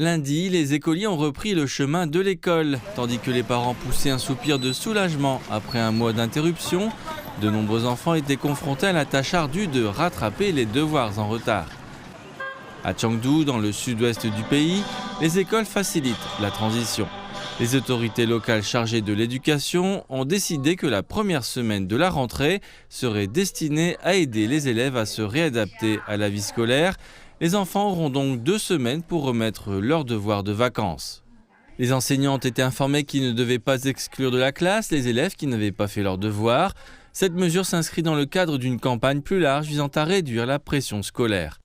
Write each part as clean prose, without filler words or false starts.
Lundi, les écoliers ont repris le chemin de l'école, tandis que les parents poussaient un soupir de soulagement après un mois d'interruption. De nombreux enfants étaient confrontés à la tâche ardue de rattraper les devoirs en retard. À Chengdu, dans le sud-ouest du pays, les écoles facilitent la transition. Les autorités locales chargées de l'éducation ont décidé que la première semaine de la rentrée serait destinée à aider les élèves à se réadapter à la vie scolaire. Les enfants auront donc 2 semaines pour remettre leurs devoirs de vacances. Les enseignants ont été informés qu'ils ne devaient pas exclure de la classe les élèves qui n'avaient pas fait leurs devoirs. Cette mesure s'inscrit dans le cadre d'une campagne plus large visant à réduire la pression scolaire.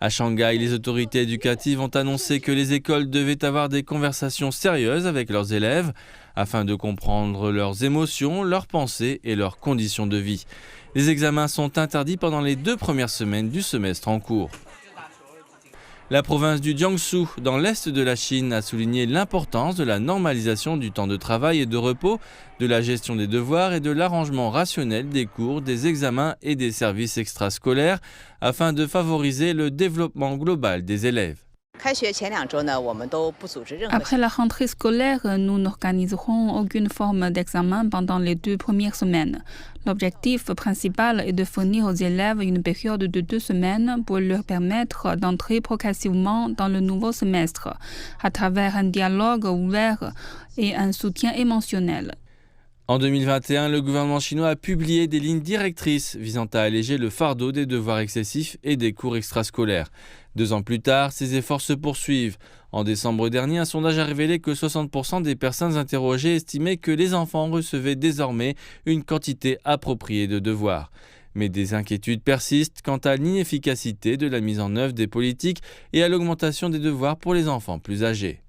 À Shanghai, les autorités éducatives ont annoncé que les écoles devaient avoir des conversations sérieuses avec leurs élèves afin de comprendre leurs émotions, leurs pensées et leurs conditions de vie. Les examens sont interdits pendant les 2 premières semaines du semestre en cours. La province du Jiangsu, dans l'est de la Chine, a souligné l'importance de la normalisation du temps de travail et de repos, de la gestion des devoirs et de l'arrangement rationnel des cours, des examens et des services extrascolaires afin de favoriser le développement global des élèves. Après la rentrée scolaire, nous n'organiserons aucune forme d'examen pendant les 2 premières semaines. L'objectif principal est de fournir aux élèves une période de 2 semaines pour leur permettre d'entrer progressivement dans le nouveau semestre, à travers un dialogue ouvert et un soutien émotionnel. En 2021, le gouvernement chinois a publié des lignes directrices visant à alléger le fardeau des devoirs excessifs et des cours extrascolaires. 2 ans plus tard, ces efforts se poursuivent. En décembre dernier, un sondage a révélé que 60% des personnes interrogées estimaient que les enfants recevaient désormais une quantité appropriée de devoirs. Mais des inquiétudes persistent quant à l'inefficacité de la mise en œuvre des politiques et à l'augmentation des devoirs pour les enfants plus âgés.